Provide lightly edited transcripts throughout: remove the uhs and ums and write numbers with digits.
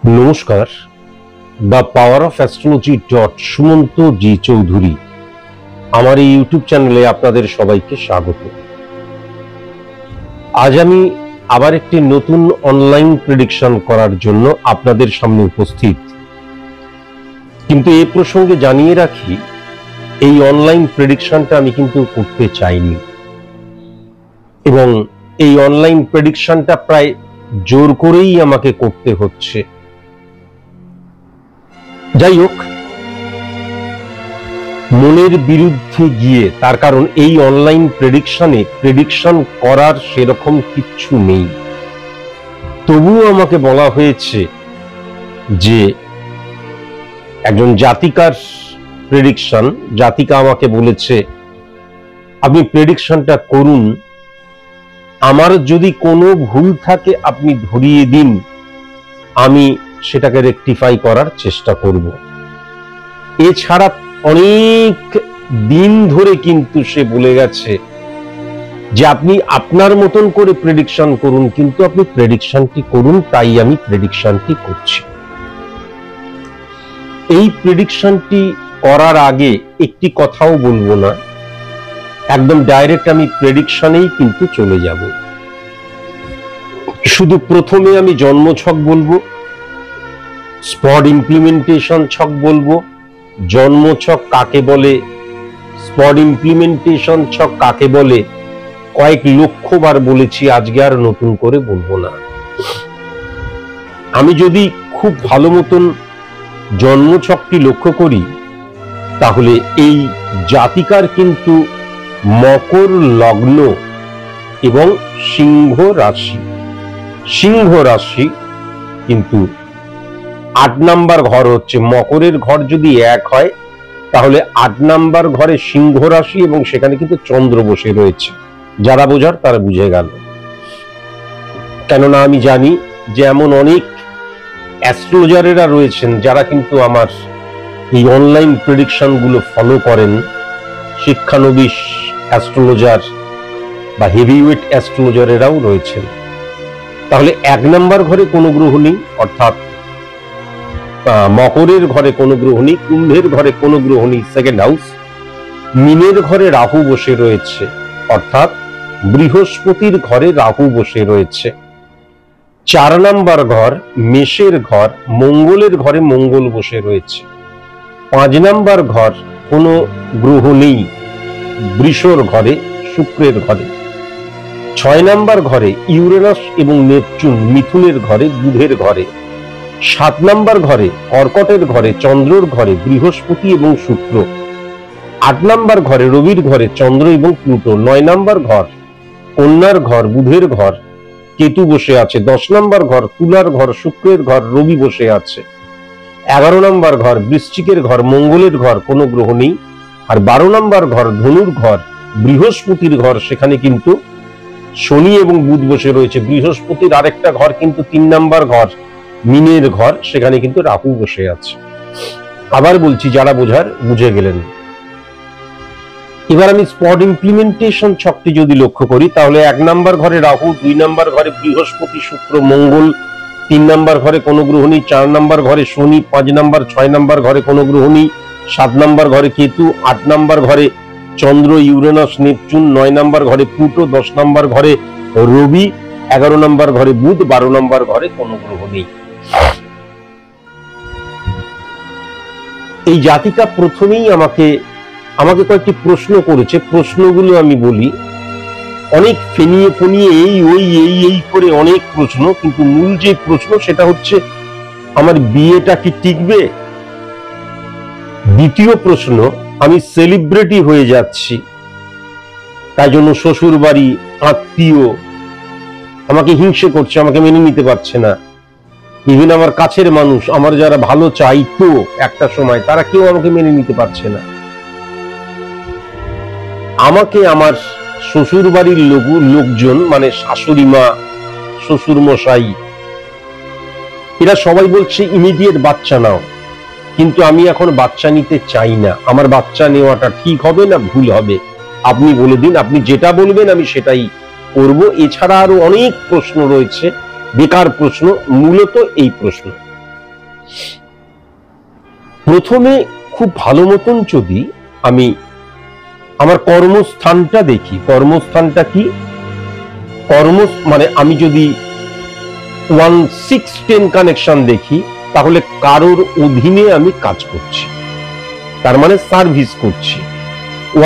নমস্কার, the power of astrology Sumanta ji Chowdhury আমার এই ইউটিউব চ্যানেলে আপনাদের সবাইকে স্বাগত। আজ আমি আবার একটি নতুন অনলাইন প্রেডিকশন করার জন্য আপনাদের সামনে উপস্থিত। কিন্তু এই প্রসঙ্গে জানিয়ে রাখি, এই অনলাইন প্রেডিকশনটা আমি কিন্তু করতে চাইনি এবং এই অনলাইন প্রেডিকশনটা প্রায় জোর করেই আমাকে করতে হচ্ছে। যাই হোক, মনের বিরুদ্ধে গিয়ে, তার কারণ এই অনলাইন প্রেডিকশন করার সেরকম কিচ্ছু নেই। তবুও আমাকে বলা হয়েছে যে একজন জাতিকার প্রেডিকশন, জাতিকা আমাকে বলেছে আপনি প্রেডিকশনটা করুন, আমার যদি কোনো ভুল থাকে আপনি ধরিয়ে দিন, আমি সেটাকে রেকটিফাই করার চেষ্টা করব। এছাড়া অনেক দিন ধরে কিন্তু সে বলে গেছে যে আপনি আপনার মতন করে প্রেডিকশন করুন, কিন্তু আপনি প্রেডিকশনটি করুন, তাই আমি প্রেডিকশনটি করছি। এই প্রেডিকশনটি করার আগে একটি কথাও বলবো না, একদম ডাইরেক্ট আমি প্রেডিকশনেই কিন্তু চলে যাব। শুধু প্রথমে আমি জন্মছক বলবো, স্পট ইমপ্লিমেন্টেশন ছক বলবো, জন্মছক কাকে বলে, স্পট ইমপ্লিমেন্টেশন ছক কাকে বলে কয়েক লক্ষবার বলেছি, আজকে আর নতুন করে বলবো না। আমি যদি খুব ভালো মতন জন্মছকটি লক্ষ্য করি, তাহলে এই জাতিকার কিন্তু মকর লগ্ন এবং সিংহ রাশি। সিংহ রাশি কিন্তু 8 নাম্বার ঘর হচ্ছে, মকরের ঘর যদি 1 হয় তাহলে 8 নাম্বার ঘরে সিংহ রাশি এবং সেখানে কিন্তু চন্দ্র বসে রয়েছে। যারা বোঝার তারা বুঝে গেল। কেননা আমি জানি যে এমন অনেক অ্যাস্ট্রোলজারেরা রয়েছেন যারা কিন্তু আমার এই অনলাইন প্রেডিকশন গুলো ফলো করেন, শিক্ষানবিশ অ্যাস্ট্রোলজার বা হেভিওয়েট অ্যাস্ট্রোলজারেরাও রয়েছেন। তাহলে 1 নাম্বার ঘরে কোনো গ্রহ নেই, অর্থাৎ মকরের ঘরে কোনো গ্রহ নেই, কুম্ভের ঘরে কোনো গ্রহ নেই, সেকেন্ড হাউস। মীনের ঘরে রাহু বসে রয়েছে, অর্থাৎ বৃহস্পতির ঘরে রাহু বসে রয়েছে। 4 নাম্বার ঘর মেষের ঘর, মঙ্গলের ঘরে মঙ্গল বসে রয়েছে। 5 নাম্বার ঘর কোনো গ্রহ নেই, বৃষর ঘরে, শুক্রের ঘরে। 6 নাম্বার ঘরে ইউরেনাস এবং নেপচুন, মিথুনের ঘরে, বুধের ঘরে। 7 নাম্বার ঘরে কর্কটের ঘরে, চন্দ্রর ঘরে, বৃহস্পতি এবং শুক্র। 8 নাম্বার ঘরে রবির ঘরে চন্দ্র এবং প্লুটো। 9 নাম্বার ঘর কন্যার ঘর, বুধের ঘর, কেতু বসে আছে। 10 নাম্বার ঘর তুলার ঘর, শুক্রের ঘর, রবি বসে আছে। 11 নাম্বার ঘর বৃশ্চিকের ঘর, মঙ্গলের ঘর, কোনো গ্রহ নেই। আর 12 নাম্বার ঘর ধনুর ঘর, বৃহস্পতির ঘর, সেখানে কিন্তু শনি এবং বুধ বসে রয়েছে। বৃহস্পতির আরেকটা ঘর কিন্তু 3 নাম্বার ঘর মীনের ঘর, সেখানে কিন্তু রাহু বসে আছে। আবার বলছি, যারা বোঝার বুঝে গেলেন। এবার আমি স্পট ইমপ্লিমেন্টেশন ছকটি যদি লক্ষ্য করি, তাহলে 1 নাম্বার ঘরে রাহু, 2 নাম্বার ঘরে বৃহস্পতি, শুক্র, মঙ্গল, 3 নাম্বার ঘরে কোনো গ্রহ নেই, 4 নাম্বার ঘরে শনি, 5 নাম্বার 6 নাম্বার ঘরে কোনো গ্রহ নেই, 7 নাম্বার ঘরে কেতু, 8 নাম্বার ঘরে চন্দ্র, ইউরেনাস, নেপচুন, 9 নাম্বার ঘরে প্লুটো, 10 নাম্বার ঘরে রবি, 11 নাম্বার ঘরে বুধ, 12 নাম্বার ঘরে কোনো গ্রহ নেই। এই জাতিকা প্রথমেই আমাকে কয়েকটি প্রশ্ন করেছে। প্রশ্নগুলো আমি বলি, অনেক ফেনিয়ে ফেনিয়ে এই করে অনেক প্রশ্ন, কিন্তু মূল যে প্রশ্ন সেটা হচ্ছে আমার বিয়েটা কি টিকবে। দ্বিতীয় প্রশ্ন, আমি সেলিব্রিটি হয়ে যাচ্ছি, তাই জন্য শ্বশুর বাড়ি, আত্মীয় আমাকে হিংসে করছে, আমাকে মেনে নিতে পারছে না। ইভেন আমার কাছের মানুষ, আমার যারা ভালো চাইতো একটা সময়, তারা কেউ আমাকে মেনে নিতে পারছে না। আমাকে আমার শ্বশুর বাড়ির লোকজন, মানে শাশুড়ি মা, শ্বশুর মশাই, এরা সবাই বলছে ইমিডিয়েট বাচ্চা নাও, কিন্তু আমি এখন বাচ্চা নিতে চাই না। আমার বাচ্চা নেওয়াটা ঠিক হবে না ভুল হবে, আপনি বলে দিন, আপনি যেটা বলবেন আমি সেটাই করব। এছাড়া আরো অনেক প্রশ্ন রয়েছে, বেকার প্রশ্ন, মূলত এই প্রশ্ন। প্রথমে খুব ভালো মতন যদি আমি আমার কর্মস্থানটা দেখি, কর্মস্থানটা কি, মানে আমি যদি 1-6-10 কানেকশন দেখি, তাহলে কারোর অধীনে আমি কাজ করছি, তার মানে সার্ভিস করছি।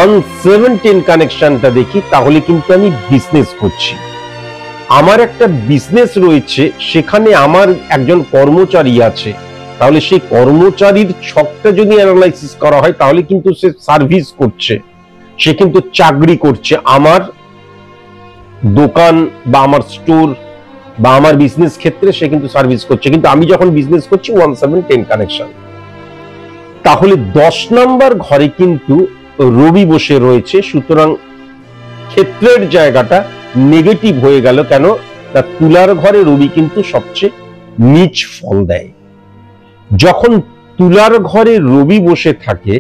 1-7-10 কানেকশনটা দেখি, তাহলে কিন্তু আমি বিজনেস করছি। আমার একটা বিজনেস রয়েছে, সেখানে আমার একজন কর্মচারী আছে, তাহলে সেই কর্মচারীর ছকটা যদি অ্যানালাইসিস করা হয়, তাহলে কিন্তু সে সার্ভিস করছে, সে কিন্তু চাকরি করছে। আমার দোকান বা আমার স্টোর বা আমার বিজনেস ক্ষেত্রে সে কিন্তু সার্ভিস করছে, কিন্তু আমি যখন বিজনেস করছি 1-7-10 কানেকশন, তাহলে 10 নম্বর ঘরে কিন্তু রবি বসে রয়েছে। সুতরাং ক্ষেত্রের জায়গাটা নেগেটিভ হয়ে গেল। কেন? না, তুলার ঘরে রবি কিন্তু সবচেয়ে নিচ ফল দেয়। যখন তুলার ঘরে রবি বসে থাকে,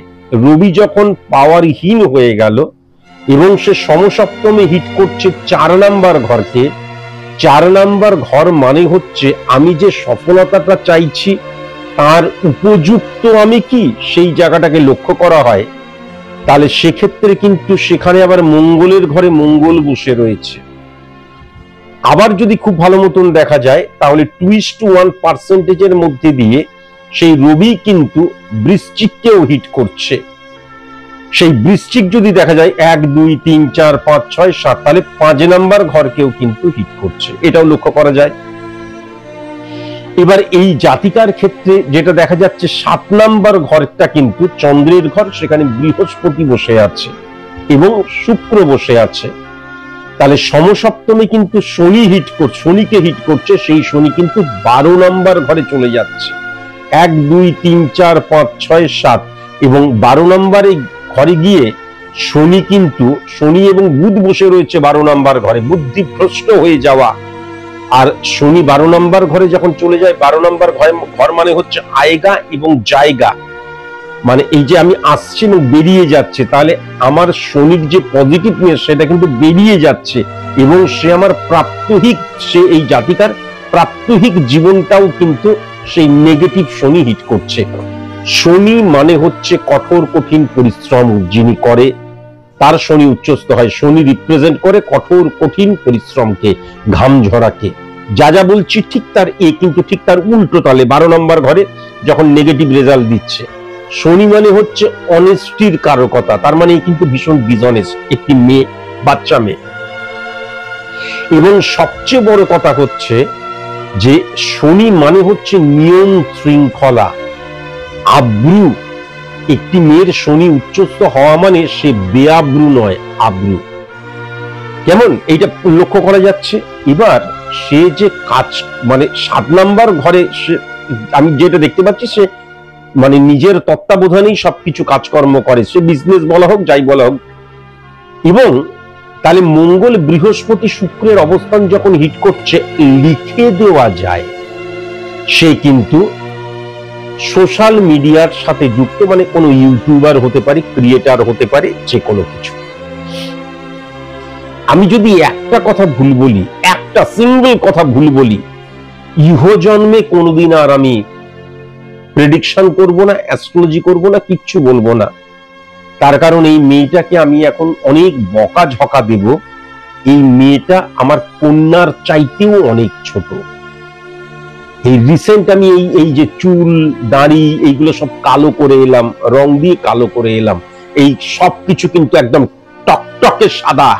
রবি যখন পাওয়ারহীন হয়ে গেল এবং সে সমসপ্তমে হিট করছে 4 নাম্বার ঘরকে, 4 নাম্বার ঘর মানে হচ্ছে আমি যে সফলতাটা চাইছি তার উপযুক্ত আমি কি, সেই জায়গাটাকে লক্ষ্য করা হয়, তাহলে সেক্ষেত্রে কিন্তু সেখানে আবার মঙ্গলের ঘরে মঙ্গল বসে রয়েছে। আবার যদি খুব ভালো মতন দেখা যায়, তাহলে 2:1% মধ্যে দিয়ে সেই রবি কিন্তু বৃশ্চিককেও হিট করছে। সেই বৃশ্চিক যদি দেখা যায় 1, 2, 3, 4, 5, 6, 7, তাহলে 5 নাম্বার ঘরকেও কিন্তু হিট করছে, এটাও লক্ষ্য করা যায়। এবার এই জাতিকার ক্ষেত্রে যেটা দেখা যাচ্ছে, 7 নাম্বার ঘরটা কিন্তু চন্দ্রের ঘর, সেখানে বৃহস্পতি বসে আছে এবং শুক্র বসে আছে। তাহলে সমসপ্তমে কিন্তু শনি হিট করছে, শনিকে হিট করছে, সেই শনি কিন্তু 12 নাম্বার ঘরে চলে যাচ্ছে। 1, 2, 3, 4, 5, 6, 7 এবং 12 নাম্বারে ঘরে গিয়ে শনি কিন্তু, শনি এবং বুধ বসে রয়েছে 12 নাম্বার ঘরে, বুদ্ধিভ্রষ্ট হয়ে যাওয়া। আর শনি 12 নাম্বার ঘরে যখন চলে যায়, 12 নাম্বার ঘর মানে হচ্ছে আয়গা এবং জায়গা, মানে এই যে আমি আসছি এবং বেরিয়ে যাচ্ছে, তাহলে আমার শনির যে পজিটিভনেস সেটা কিন্তু বেরিয়ে যাচ্ছে এবং সে আমার প্রাত্যহিক, সে এই জাতিকার প্রাত্যহিক জীবনটাও কিন্তু সেই নেগেটিভ শনি হিট করছে। শনি মানে হচ্ছে কঠোর কঠিন পরিশ্রম যিনি করে, তার শনি উচ্চস্থ হয়। শনি রিপ্রেজেন্ট করে কঠোর কঠিন পরিশ্রমকে, ঘাম ঝরাকে। যা যা বলছি ঠিক তার কিন্তু ঠিক তার উল্টো তালে 12 নম্বর ঘরে যখন নেগেটিভ রেজাল্ট দিচ্ছে। শনি মানে হচ্ছে অনেস্টির কারকতা, তার মানে কিন্তু ভীষণ ডিসঅনেস্ট একটি মেয়ে, বাচ্চা মেয়ে। এবং সবচেয়ে বড় কথা হচ্ছে যে শনি মানে হচ্ছে নিয়ম শৃঙ্খলা, আব্রু। একটি মেয়ের শনি উচ্চস্থ হওয়া মানে সে বেআব্রু নয়, আব্রু। কেমন এইটা লক্ষ্য করা যাচ্ছে। এবার সে যে কাজ, মানে 7 নাম্বার ঘরে সে, আমি যেটা দেখতে পাচ্ছি, সে মানে নিজের তত্ত্বাবধানেই সবকিছু কাজকর্ম করে, সে বিজনেস বলা হোক, যাই বলা হোক। এবং তাহলে মঙ্গল বৃহস্পতি শুক্রের অবস্থান যখন হিট করছে, লিখে দেওয়া যায় সে কিন্তু সোশ্যাল মিডিয়ার সাথে যুক্ত, মানে কোনো ইউটিউবার হতে পারে, ক্রিয়েটার হতে পারে, যে কোনো কিছু। আমি যদি একটা কথা ভুল বলি, একটা সিঙ্গেল কথা ভুল বলি, ইহজন্মে কোনোদিন আর আমি প্রেডিকশন করব না, অ্যাস্ট্রোলজি করব না, কিচ্ছু বলবো না। তার কারণ এই মেয়েটাকে আমি এখন অনেক বকাঝকা দেব। এই মেয়েটা আমার কন্যার চাইতেও অনেক ছোট। এই রিসেন্ট আমি এই যে চুল দাড়ি এইগুলো সব কালো করে এলাম, রং দিয়ে কালো করে এলাম, এই সব কিছু কিন্তু একদম টকটকে সাদা।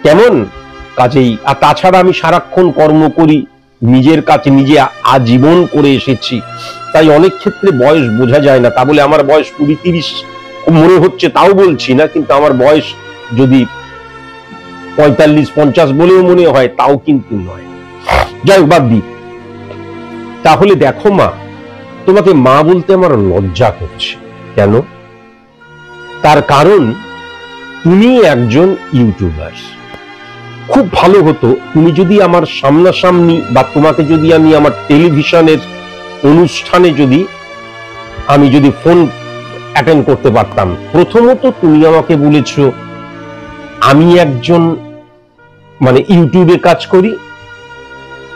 কেমন কাজেই, আর তাছাড়া আমি সারাক্ষণ কর্ম করি, নিজের কাছে নিজে আজীবন করে এসেছি, তাই অনেক ক্ষেত্রে বয়স বোঝা যায় না। তা বলে আমার বয়স 20-30 মনে হচ্ছে তাও বলছি না, কিন্তু আমার বয়স যদি 45-50 বলেও মনে হয় তাও কিন্তু নয়। যাই হোক, বাদ দিই। তাহলে দেখো মা, তোমাকে মা বলতে আমার লজ্জা করছে। কেন? তার কারণ তুমি একজন ইউটিউবার। খুব ভালো হতো তুমি যদি আমার সামনাসামনি, বা তোমাকে যদি আমি আমার টেলিভিশনের অনুষ্ঠানে আমি যদি ফোন অ্যাটেন্ড করতে পারতাম। প্রথমত তুমি আমাকে বলেছো আমি একজন মানে ইউটিউবে কাজ করি,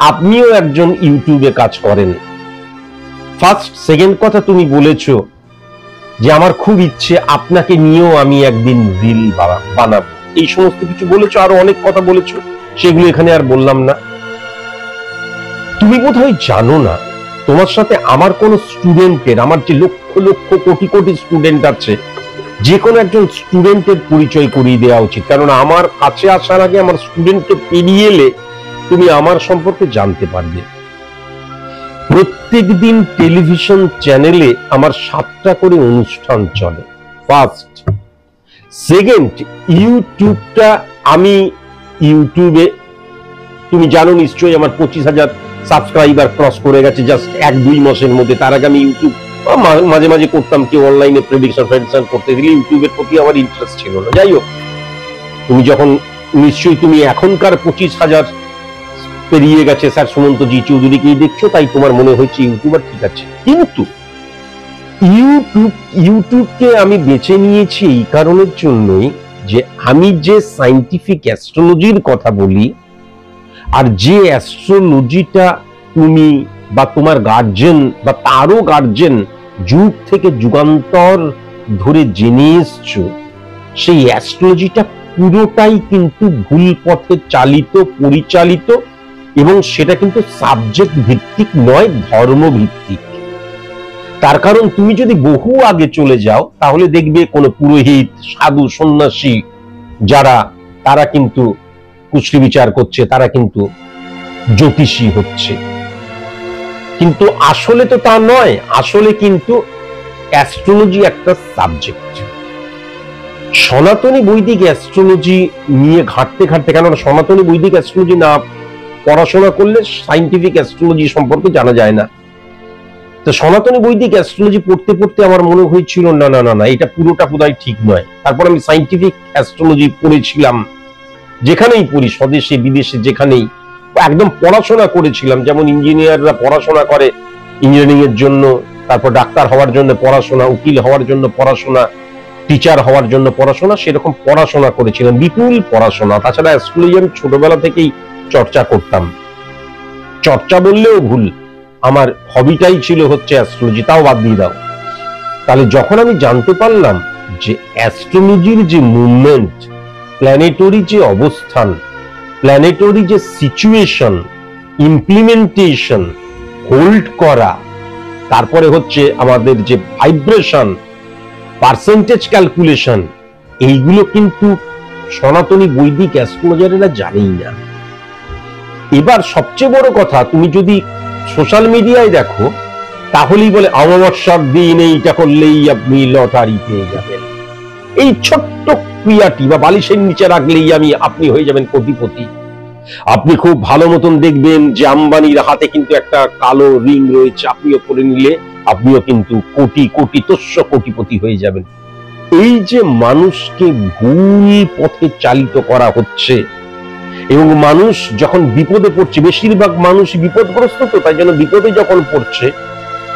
আপনিও একজন ইউটিউবে কাজ করেন। ফার্স্ট সেকেন্ড কথা তুমি বলেছো যে আমার খুব ইচ্ছে আপনাকে নিয়েও আমি একদিন রিল বানাবো, এই সমস্ত কিছু বলেছো, আরো অনেক কথা বলেছো, সেগুলো এখানে আর বললাম না। তুমি বোধহয় জানো না তোমার সাথে আমার কোন স্টুডেন্টের, আমার যে লক্ষ লক্ষ কোটি কোটি স্টুডেন্ট আছে, যে কোনো একজন স্টুডেন্টের পরিচয় করিয়ে দেওয়া উচিত। কারণ আমার কাছে আসার আগে আমার স্টুডেন্টকে পেরিয়ে এলে তুমি আমার সম্পর্কে জানতে পারবে। প্রত্যেক দিন টেলিভিশন চ্যানেলে আমার 7টা করে অনুষ্ঠান চলে, ফার্স্ট। সেকেন্ড, ইউটিউবটা আমি ইউটিউবে তুমি জানো নিশ্চয়ই আমার 25,000 সাবস্ক্রাইবার ক্রস করে গেছে জাস্ট 1-2 মাসের মধ্যে। তার আগে আমি ইউটিউব মাঝে মাঝে করতাম, কেউ অনলাইনে প্রেডিকশন করতে দিলে ইউটিউবের প্রতি আমার ইন্টারেস্ট ছিল না। যাই হোক, তুমি যখন নিশ্চয়ই তুমি এখনকার 25,000 পেরিয়ে গেছে স্যার সুমন্ত জি চৌধুরীকেই দেখছো, তাই তোমার মনে হয়েছে ইউটিউবার, ঠিক আছে। কিন্তু ইউটিউবকে আমি বেছে নিয়েছি এই কারণের জন্যই যে আমি যে সায়েন্টিফিক অ্যাস্ট্রোলজির কথা বলি, আর যে অ্যাস্ট্রোলজিটা তুমি বা তোমার গার্জেন বা তারও গার্জেন যুগ থেকে যুগান্তর ধরে জেনে এসছো, সেই অ্যাস্ট্রোলজিটা পুরোটাই কিন্তু ভুল পথে চালিত, পরিচালিত, এবং সেটা কিন্তু সাবজেক্ট ভিত্তিক নয়, ধর্ম ভিত্তিক। তার কারণ তুমি যদি বহু আগে চলে যাও তাহলে দেখবে কোন পুরোহিত, সাধু, সন্ন্যাসী যারা, তারা কিন্তু কুষ্টি বিচার করছে, তারা কিন্তু জ্যোতিষী হচ্ছে, কিন্তু আসলে তো তা নয়। আসলে কিন্তু অ্যাস্ট্রোলজি একটা সাবজেক্ট। সনাতনী বৈদিক অ্যাস্ট্রোলজি নিয়ে ঘাটতে ঘাটতে, কেননা সনাতনী বৈদিক অ্যাস্ট্রোলজি না পড়াশোনা করলে সায়েন্টিফিক অ্যাস্ট্রোলজি সম্পর্কে জানা যায় না। তো সনাতনী বৈদিক অ্যাস্ট্রোলজি পড়তে পড়তে আমার মনে হয়েছিল না না না না, এটা পুরোটা বোধহয় ঠিক নয়। তারপর আমি সায়েন্টিফিক অ্যাস্ট্রোলজি পড়েছিলাম, যেখানেই পড়ি, স্বদেশে বিদেশে যেখানেই, একদম পড়াশোনা করেছিলাম। যেমন ইঞ্জিনিয়াররা পড়াশোনা করে ইঞ্জিনিয়ারিং এর জন্য, তারপর ডাক্তার হওয়ার জন্য পড়াশোনা, উকিল হওয়ার জন্য পড়াশোনা, টিচার হওয়ার জন্য পড়াশোনা, সেরকম পড়াশোনা করেছিলাম, বিপুল পড়াশোনা। তাছাড়া অ্যাস্ট্রোলজি আমি ছোটবেলা থেকেই চর্চা করতাম, চর্চা বললেও ভুল, আমার হবিটাই ছিল হচ্ছে অ্যাস্ট্রোলজি, তাও বাদ দিয়ে দাও। তাহলে যখন আমি জানতে পারলাম যে অ্যাস্ট্রোলজির যে মুভমেন্ট, প্ল্যানেটরি যে অবস্থান, প্ল্যানেটরি যে সিচুয়েশন, ইমপ্লিমেন্টেশন, হোল্ড করা, তারপরে হচ্ছে আমাদের যে ভাইব্রেশন, পার্সেন্টেজ ক্যালকুলেশন, এইগুলো কিন্তু সনাতনী বৈদিক অ্যাস্ট্রোলজারেরা জানেই না। এবার সবচেয়ে বড় কথা, তুমি যদি সোশ্যাল মিডিয়ায় দেখো তাহলেই বলে অমাবস্যার দিন এইটা করলেই আপনি লটারি পেয়ে যাবেন, এই ছোট্ট ক্রিয়াটি বা বালিশের নিচে রাখলেই আপনি হয়ে যাবেন কোটিপতি। আপনি খুব ভালো মতন দেখবেন যে আম্বানির হাতে কিন্তু একটা কালো রিং রয়েছে, আপনিও পরে নিলে আপনিও কিন্তু কোটি কোটি তস্য কোটিপতি হয়ে যাবেন। এই যে মানুষকে ভুল পথে চালিত করা হচ্ছে, এবং মানুষ যখন বিপদে পড়ছে, বেশিরভাগ মানুষ বিপদগ্রস্ত, তো তাই জন্য বিপদে যখন পড়ছে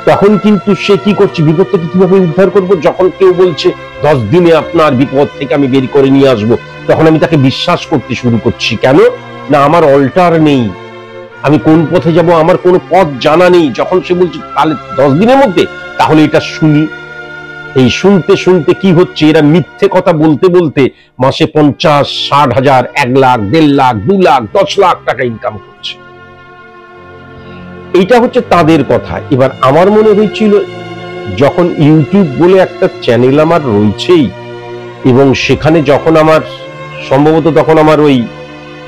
তখন কিন্তু সে কি করছে, বিপদ থেকে কিভাবে উদ্ধার করব, যখন কেউ বলছে 10 দিনে আপনার বিপদ থেকে আমি বের করে নিয়ে আসবো, তখন আমি তাকে বিশ্বাস করতে শুরু করছি। কেন না, আমার অল্টার নেই, আমি কোন পথে যাব আমার কোনো পথ জানা নেই। যখন সে বলছে তাহলে 10 দিনের মধ্যে, তাহলে এটা শুনি। এই শুনতে শুনতে কি হচ্ছে, এরা মিথ্যে কথা বলতে বলতে মাসে 50-60 হাজার, 1 লাখ, 1.5 লাখ, 2 লাখ, 10 লাখ টাকা ইনকাম করছে। এইটা হচ্ছে তাদের কথা। এবার আমার মনে হয়েছিল, যখন ইউটিউব বলে একটা চ্যানেল আমার রয়েছেই, এবং সেখানে যখন আমার সম্ভবত তখন আমার ওই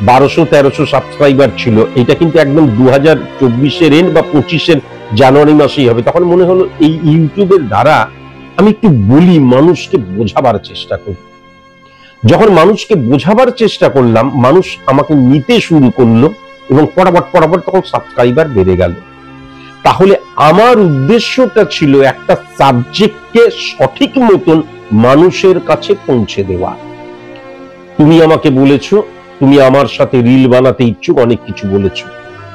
1200-1300 সাবস্ক্রাইবার ছিল, এটা কিন্তু একদম 2024-এর এন্ড বা 25-এর জানুয়ারি মাসেই হবে, তখন মনে হলো এই ইউটিউবের দ্বারা আমি একটু বলি, মানুষকে বোঝাবার চেষ্টা করি। যখন মানুষকে বোঝাবার চেষ্টা করলাম, মানুষ আমাকে নিতে শুরু করলো, এবং পরাপর তখন সাবস্ক্রাইবার বেড়ে গেল। তাহলে আমার উদ্দেশ্যটা ছিল একটা সাবজেক্টকে সঠিক মতন মানুষের কাছে পৌঁছে দেওয়া। তুমি আমাকে বলেছো তুমি আমার সাথে রিল বানাতে ইচ্ছুক, অনেক কিছু বলেছো।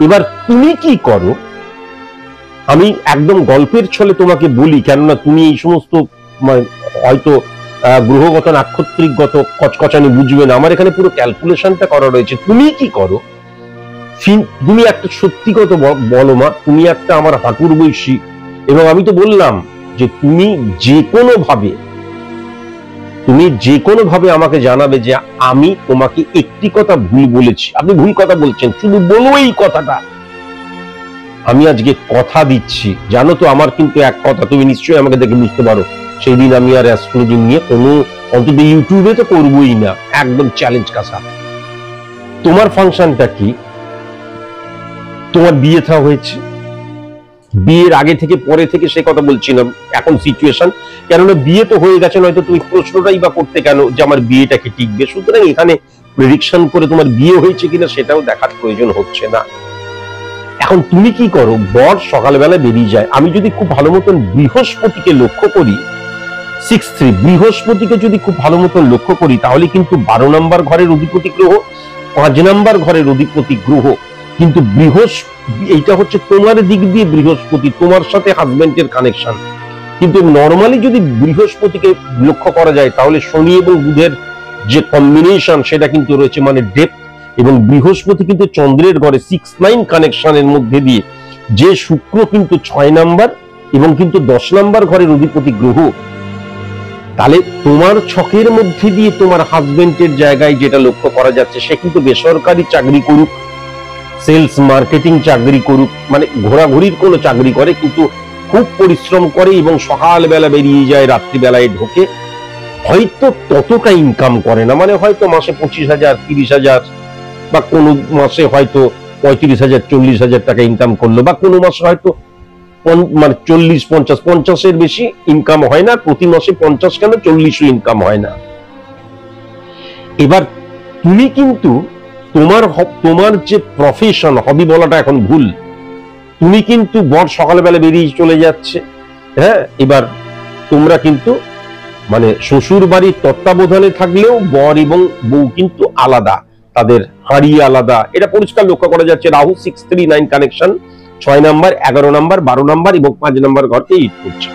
এবার তুমি কি করো, আমি একদম গল্পের ছলে তোমাকে বলি, কেননা তুমি এই সমস্ত হয়তো গ্রহগত নাক্ষত্রিকগত কচকচানি বুঝবে না। আমার এখানে পুরো ক্যালকুলেশনটা করা রয়েছে। তুমি কি করো, তুমি একটা সত্যি কথা বলো মা, তুমি একটা আমার হাঁটুর বয়সী, এবং আমি তো বললাম যে তুমি যে কোনো ভাবে আমাকে জানাবে যে আমি তোমাকে একটি কথা ভুল বলেছি, আপনি ভুল কথা বলছেন, শুধু বলো এই কথাটা। আমি আজকে কথা দিচ্ছি, জানো তো আমার কিন্তু এক কথা, তুমি নিশ্চয়ই আমাকে দেখে বুঝতে পারো, সেই দিন আমি আর অ্যাস্ট্রোলজি নিয়ে কোনো, অন্তত ইউটিউবে তো করবোই না, একদম চ্যালেঞ্জ কাসা। তোমার ফাংশনটা কি? তোমার বিয়ে থা হয়েছে, বিয়ের আগে থেকে পরে থেকে সে কথা বলছি না, এখন সিচুয়েশন, কেননা বিয়ে তো হয়ে গেছে, নয়তো তুমি প্রশ্নটাই বা করতে কেন যে আমার বিয়েটা কি টিকবে। সুতরাং এখানে প্রেডিকশন করে তোমার বিয়ে হয়েছে কিনা সেটাও দেখার প্রয়োজন হচ্ছে না। এখন তুমি কি করো, বর সকালবেলা বেরিয়ে যায়, আমি যদি খুব ভালো মতন বৃহস্পতিকে লক্ষ্য করি, 6-3 বৃহস্পতিকে যদি খুব ভালো মতন লক্ষ্য করি, তাহলে কিন্তু 12 নম্বর ঘরের অধিপতি গ্রহ, 5 নম্বর ঘরের অধিপতি গ্রহ, কিন্তু এইটা হচ্ছে তোমার দিক দিয়ে বৃহস্পতি, তোমার সাথে হাজবেন্ডের কানেকশন। কিন্তু নর্মালি যদি বৃহস্পতিকে লক্ষ্য করা যায়, তাহলে শনি এবং বুধের যে কম্বিনেশন সেটা কিন্তু রয়েছে, মানে ডেপথ। এবং বৃহস্পতি কিন্তু চন্দ্রের ঘরে 6-9 কানেকশনের মধ্যে দিয়ে, যে শুক্র কিন্তু 6 নাম্বার এবং কিন্তু 10 নাম্বার ঘরের অধিপতি গ্রহ। তাহলে তোমার ছকের মধ্যে দিয়ে তোমার হাজবেন্ডের জায়গায় যেটা লক্ষ্য করা যাচ্ছে, সে কিন্তু বেসরকারি চাকরি করুক, সেলস মার্কেটিং চাকরি করুক, মানে ঘোরাঘুরির কোনো চাকরি করে, কিন্তু খুব পরিশ্রম করে এবং সকালবেলা বেরিয়ে যায়, রাত্রিবেলায় ঢোকে, হয়তো ততটা ইনকাম করে না, মানে হয়তো মাসে 25,000, 30,000, বা কোনো মাসে হয়তো 35,000, 40,000 টাকা ইনকাম করলো, বা কোনো মাসে হয়তো মানে 40-50-50-এর বেশি ইনকাম হয় না, প্রতি মাসে 50 কেন 40ও ইনকাম হয় না। এবার তুমি কিন্তু তোমার যে প্রফেশন, হবি বলাটা এখন ভুল, তুমি কিন্তু বর সকালবেলা বেরিয়ে চলে যাচ্ছে, হ্যাঁ, এবার তোমরা কিন্তু মানে শ্বশুর বাড়ির তত্ত্বাবধানে থাকলেও বর এবং বউ কিন্তু আলাদা, তাদের হাড়ি আলাদা, এটা পরিষ্কার লক্ষ্য করা যাচ্ছে। Rahu 6-3-9 connection, 6 number, 11 number, 12 number এবং 5 নাম্বার ঘরকে হিট করছে।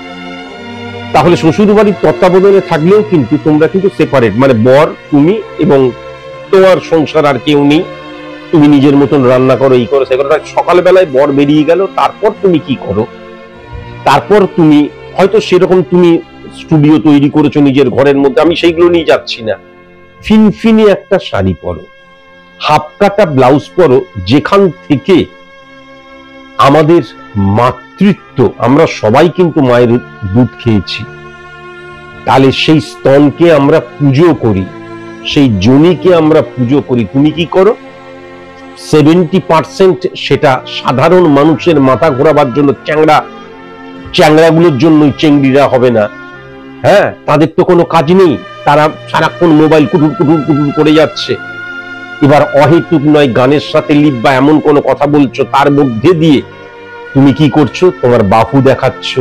তাহলে শ্বশুর বাড়ির তত্ত্বাবধানে থাকলেও কিন্তু তোমরা কিন্তু সেপারেট, মানে বর, তুমি এবং তোমার সংসার আর কেউ নেই, তুমি নিজের মতন রান্না করো, এই করো, সে করো। সকালবেলায় বর বেরিয়ে গেল, তারপর তুমি কি করো? তারপর তুমি হয়তো সেরকম তুমি স্টুডিও তৈরি করেছো নিজের ঘরের মধ্যে, আমি সেইগুলো নিয়ে যাচ্ছি না, ফিনফিনে একটা শাড়ি পরো, হাফ কাটা ব্লাউজ পরো, যেখান থেকে আমাদের মাতৃত্ব, আমরা সবাই কিন্তু মায়ের দুধ খেয়েছি, তাহলে সেই স্তনকে আমরা পুজো করি, সেই যোনিকে আমরা পুজো করি। তুমি কি করো, 70% সেটা সাধারণ মানুষের মাথা ঘোরাবার জন্য, চ্যাংড়াগুলোর জন্যই, চেংড়িরা হবে না, হ্যাঁ, তাদের তো কোনো কাজ নেই, তারা সারাক্ষণ মোবাইল কুটুর কুটুর কুটুর করে যাচ্ছে। এবার অহেতুক নয় গানের সাথে লিপ বা এমন কোনো কথা বলছো, তার মধ্যে দিয়ে তুমি কি করছো, তোমার বাহু দেখাচ্ছ,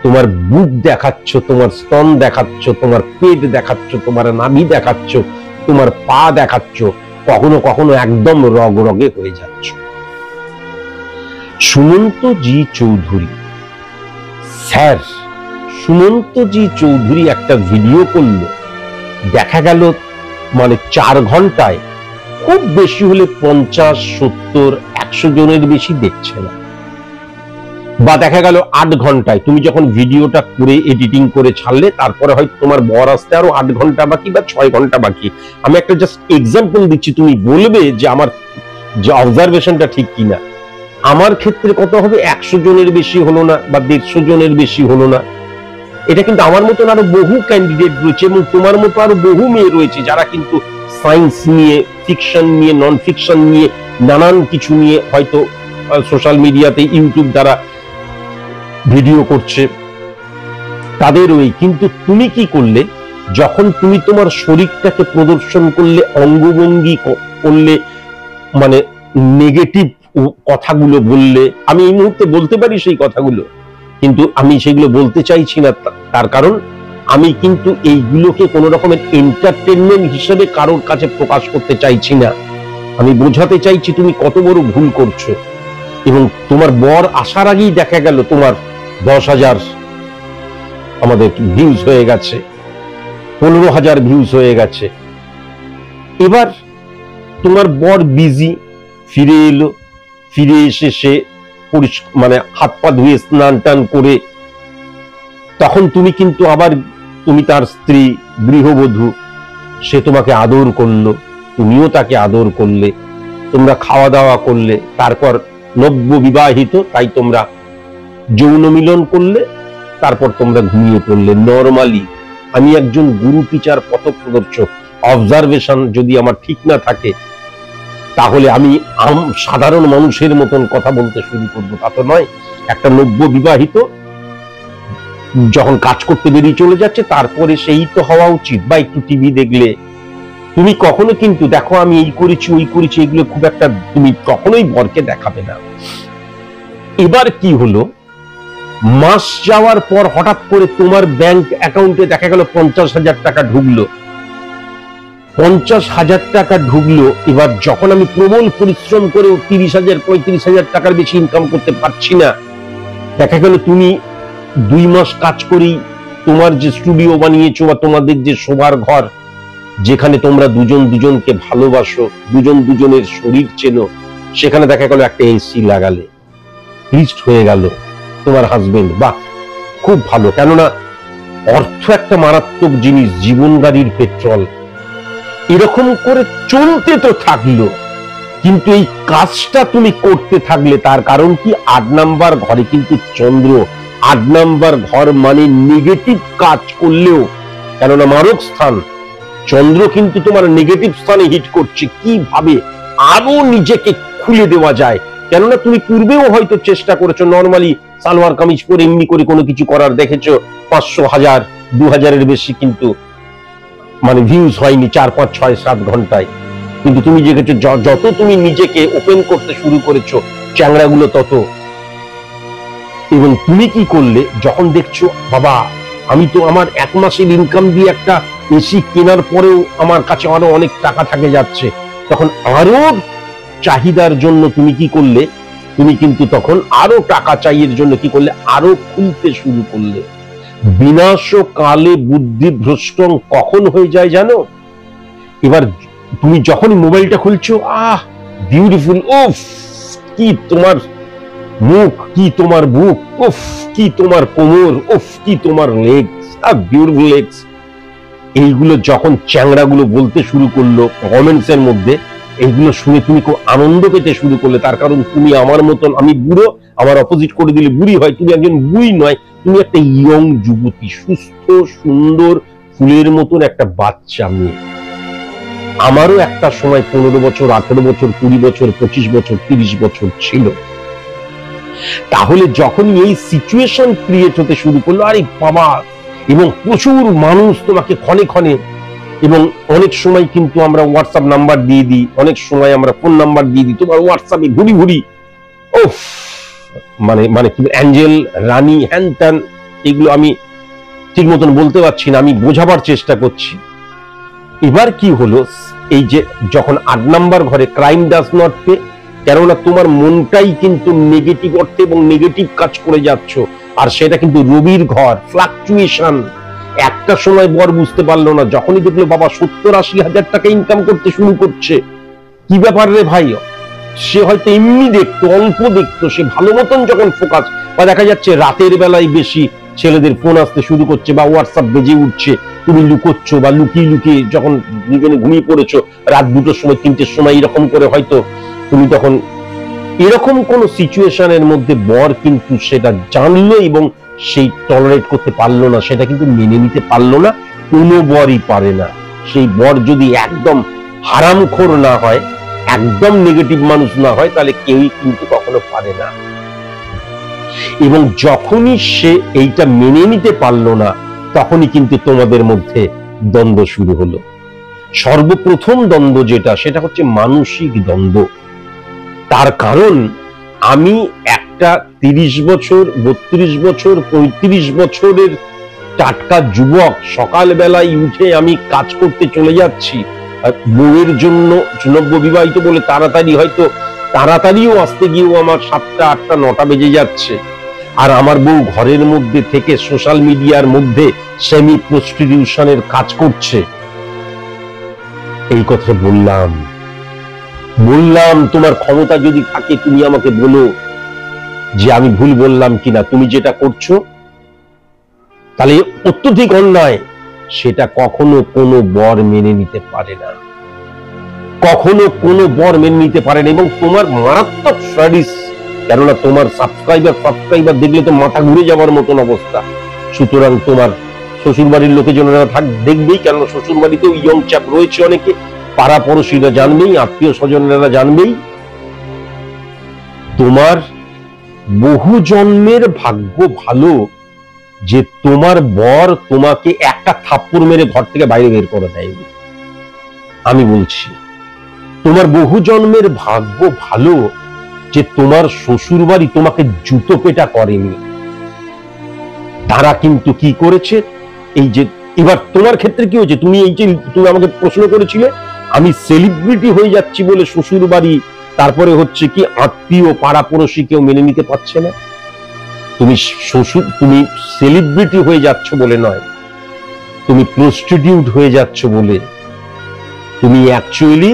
তোমার বুক দেখাচ্ছ, তোমার স্তন দেখাচ্ছ, তোমার পেট দেখাচ্ছ, তোমার নাভি দেখাচ্ছ, তোমার পা দেখাচ্ছ, কখনো কখনো একদম রগরগে হয়ে যাচ্ছ। সুমন্তজি চৌধুরী স্যার, সুমন্তজি চৌধুরী একটা ভিডিও করলো, দেখা গেল মানে 4 ঘন্টায় খুব বেশি হলে 50, 70, 100 জনের বেশি দেখছে না, বা দেখা গেল 8 ঘন্টায়, তুমি যখন ভিডিওটা করে এডিটিং করে ছাড়লে, তারপরে হয়তো তোমার বর আসতে আরো 8 ঘন্টা বাকি বা 6 ঘন্টা বাকি। আমি একটা জাস্ট এক্সাম্পল দিচ্ছি, তুমি বলবে যে আমার যে অবজারভেশনটা ঠিক কিনা। আমার ক্ষেত্রে কত হবে, 100 জনের বেশি হলো না বা 150 জনের বেশি হলো না। এটা কিন্তু আমার মতন আরো বহু ক্যান্ডিডেট রয়েছে এবং তোমার মতো আরো বহু মেয়ে রয়েছে, যারা কিন্তু সায়েন্স নিয়ে, ফিকশন নিয়ে, নন ফিকশন নিয়ে, নানান কিছু নিয়ে হয়তো সোশ্যাল মিডিয়াতে, ইউটিউব দ্বারা ভিডিও করছে, তাদের ওই। কিন্তু তুমি কি করলে, যখন তুমি তোমার শরীরটাকে প্রদর্শন করলে, অঙ্গভঙ্গি করলে, মানে নেগেটিভ কথাগুলো বললে, আমি এই মুহূর্তে বলতে পারি সেই কথাগুলো, কিন্তু আমি সেগুলো বলতে চাইছি না, তার কারণ আমি কিন্তু এইগুলোকে কোনো রকমের এন্টারটেনমেন্ট হিসেবে কারোর কাছে প্রকাশ করতে চাইছি না। আমি বোঝাতে চাইছি তুমি কত বড় ভুল করছো। এবং তোমার বর আসার আগেই দেখা গেল তোমার 10,000 আমাদের ভিউজ হয়ে গেছে, 15,000 ভিউজ হয়ে গেছে। এবার তোমার বর বিজি, ফিরে এলো, ফিরে এসে সে মানে হাত পা ধুয়ে স্নান টান করে তখন তুমি কিন্তু আবার তুমি তার স্ত্রী, গৃহবধূ, সে তোমাকে আদর করলো, তুমিও তাকে আদর করলে, তোমরা খাওয়া দাওয়া করলে, তারপর নব্য বিবাহিত তাই তোমরা যৌন মিলন করলে, তারপর তোমরা ঘুমিয়ে পড়লে। নরমালি আমি একজন গুরু টিচার, পথপ্রদর্শক, অবজারভেশন যদি আমার ঠিক না থাকে তাহলে আমি সাধারণ মানুষের মতন কথা বলতে শুরু করবো, তা তো নয়। একটা নব্য বিবাহিত যখন কাজ করতে বেরিয়ে চলে যাচ্ছে তারপরে সেই তো হওয়া উচিত। বা একটু টিভি দেখলে তুমি কখনো কিন্তু দেখো আমি এই করেছি ওই করেছি, এগুলো খুব একটা তুমি কখনোই বরকে দেখাবে না। এবার কি হলো, মাস যাওয়ার পর হঠাৎ করে তোমার ব্যাংক অ্যাকাউন্টে দেখা গেল 50,000 টাকা ঢুকলো। 50,000 টাকা ঢুকলো। এবার যখন আমি প্রবল পরিশ্রম করেও 30,000 35,000 টাকার বেশি ইনকাম করতে পারছি না, দেখা গেল তুমি 2 মাস কাজ করেই তোমার যে স্টুডিও বানিয়েছো বা তোমাদের যে শোবার ঘর, যেখানে তোমরা দুজন দুজনকে ভালোবাসো, দুজন দুজনের শরীর চেনো, সেখানে দেখা গেল একটা এসি লাগালে, লিস্ট হয়ে গেল তোমার হাজবেন্ড। বাহ, খুব ভালো। কেননা অর্থ একটা মারাত্মক জিনিস, জীবন গাড়ির পেট্রোল। এরকম করে চলতে তো থাকলো, কিন্তু এই কাজটা তুমি করতে থাকলে তার কারণ কি, 8 নাম্বার ঘরে কিন্তু চন্দ্র। 8 নাম্বার ঘর মানে নেগেটিভ কাজ করলেও, কেননা মারক স্থান, চন্দ্র কিন্তু তোমার নেগেটিভ স্থানে হিট করছে। কিভাবে আরো নিজেকে খুলে দেওয়া যায়, কেননা তুমি পূর্বেও হয়তো চেষ্টা করেছো নরমালি সালোয়ার কামিজ পরে এমনি করে কোনো কিছু করার, দেখেছো 500, 1000, 2000-এর বেশি কিন্তু মানে ভিউজ হয়নি 4, 5, 6, 7 ঘন্টায়। কিন্তু তুমি দেখেছো যত তুমি নিজেকে ওপেন করতে শুরু করেছো চ্যাংড়াগুলো তত। এবং তুমি কি করলে, যখন দেখছো বাবা আমি তো আমার 1 মাসের ইনকাম দিয়ে একটা এসি কেনার পরেও আমার কাছে আরো অনেক টাকা থাকে যাচ্ছে, তখন আরো চাহিদার জন্য তুমি কি করলে, তুমি কিন্তু তখন আরো টাকা চাইয়ের জন্য কি করলে, আরো খুলতে শুরু করলে। বিনাশ কালে বুদ্ধি ভ্রষ্ট কখন হয়ে যায় জানো? এবার তুমি যখন মোবাইলটা খুলছো, আহ বিউটিফুল, উফ কি তোমার মুখ, কি তোমার বুক, উফ কি তোমার কোমর, উফ কি তোমার লেগস, বিউটিফুল লেগস। এইগুলো যখন চ্যাংড়াগুলো বলতে শুরু করলো কমেন্টস এর মধ্যে, এইগুলো শুনে তুমি খুব আনন্দ পেতে শুরু করলে। তার কারণ তুমি আমার মতন, আমি বুড়ো, আমার অপোজিট করে দিলে বুড়ি হয়, তুমি একজন বুড়ি নয়, তুমি একটা ইয়ং যুবতী, সুস্থ সুন্দর ফুলের মতন একটা বাচ্চা মেয়ে। আমারও একটা সময় 15 বছর, 18 বছর, 20 বছর, 25 বছর, 30 বছর ছিল। তাহলে যখন এই সিচুয়েশন ক্রিয়েট হতে শুরু করলো, আরে বাবা, এবং প্রচুর মানুষ তোমাকে ক্ষণে ক্ষণে, এবং অনেক সময় কিন্তু আমরা হোয়াটসঅ্যাপ নাম্বার দিয়ে দিই, অনেক সময় আমরা ফোন নাম্বার দিয়ে দিই, তোমার হোয়াটসঅ্যাপে ঘুরি ঘুরি, ওফ মানে মানে কি অ্যাঞ্জেল, রানী, হ্যান ত্যান, এগুলো আমি ঠিক মতন বলতে পারছি না, আমি বোঝাবার চেষ্টা করছি। এবার কি হলো, এই যে যখন 8 নাম্বার ঘরে ক্রাইম ডাজ নট পে, কেননা তোমার মনটাই কিন্তু নেগেটিভ অর্থে এবং নেগেটিভ কাজ করে যাচ্ছ, আর সেটা কিন্তু রবির ঘর, ফ্লাকচুয়েশন। একটা সময় বর বুঝতে পারলো না, যখনই দেখলো বাবা 70-80 হাজার টাকা ইনকাম করতে শুরু করছে, কি ব্যাপার রে ভাই, সে হয়তো এমনি দেখতো, অল্প দেখতো, সে ভালো মতন যখন ফোকাস, বা দেখা যাচ্ছে রাতের বেলায় বেশি ছেলেদের ফোন আসতে শুরু করছে বা হোয়াটসঅ্যাপ বেজে উঠছে, তুমি লুকোচ্ছ বা লুকিয়ে লুকিয়ে যখন দুজনে ঘুমিয়ে পড়েছো রাত 2টোর সময় 3টের সময়, এরকম করে হয়তো তুমি তখন এরকম কোন সিচুয়েশনের মধ্যে বর কিন্তু সেটা জানলো এবং সেই টলারেট করতে পারলো না, সেটা কিন্তু মেনে নিতে পারলো না। কোনো বরই পারে না। সেই বর যদি একদম হারামখোর না হয়, একদম নেগেটিভ মানুষ না হয়, তাহলে কেউই কিন্তু কখনো পারে না। এবং যখনই সে এইটা মেনে নিতে পারলো না, তখনই কিন্তু তোমাদের মধ্যে দ্বন্দ্ব শুরু হলো। সর্বপ্রথম দ্বন্দ্ব যেটা, সেটা হচ্ছে মানসিক দ্বন্দ্ব। তার কারণ আমি একটা 30 বছর, 32 বছর, 35 বছরের টাটকা যুবক, সকালবেলায় উঠে আমি কাজ করতে চলে যাচ্ছি, বউয়ের জন্য নব্য বিবাহিত বলে তাড়াতাড়ি, হয়তো তাড়াতাড়িও আসতে গিয়েও আমার 7টা, 8টা, 9টা বেজে যাচ্ছে, আর আমার বউ ঘরের মধ্যে থেকে সোশ্যাল মিডিয়ার মধ্যে সেমি প্রস্টিটিউশনের কাজ করছে। এই কথা বললাম, বললাম তোমার ক্ষমতা যদি থাকে তুমি আমাকে বলো যে আমি ভুল বললাম কিনা। তুমি যেটা করছো তাহলে অত্যধিক অন্যায়, সেটা কখনো কোনো বর মেনে নিতে পারে না, কখনো কোনো বর মেনে নিতে পারে না। এবং তোমার মারাত্মক স্টাডিজ, কেননা তোমার সাবস্ক্রাইবার দেখলে তো মাথা ঘুরে যাওয়ার মতন অবস্থা। সুতরাং তোমার শ্বশুর বাড়ির লোকেজনেরা দেখবেই, কেননা শ্বশুর বাড়িতেও ইয়ং চ্যাপ রয়েছে অনেকে, পাড়া পড়শিরা জানবেই, আত্মীয় স্বজনেরা জানবেই। তোমার বহু জন্মের ভাগ্য ভালো যে তোমার বর তোমাকে একটা থাপ্পড় মেরে ঘর থেকে বাইরে বের করে দেয়নি। আমি বলছি তোমার বহু জন্মের ভাগ্য ভালো যে তোমার শ্বশুর বাড়ি তোমাকে জুতো পেটা করেনি। তারা কিন্তু কি করেছে, এই যে এবার তোমার ক্ষেত্রে কি হয়েছে, তুমি এই যে তুমি আমাকে প্রশ্ন করেছিলে আমি সেলিব্রিটি হয়ে যাচ্ছি বলে শ্বশুর বাড়ি, তারপরে হচ্ছে কি আত্মীয় পাড়া পড়শি কেউ মেনে নিতে পারছে না। তুমি সেলিব্রিটি হয়ে যাচ্ছ বলে নয়, তুমি প্রস্টিটিউট হয়ে যাচ্ছ বলে, তুমি অ্যাকচুয়ালি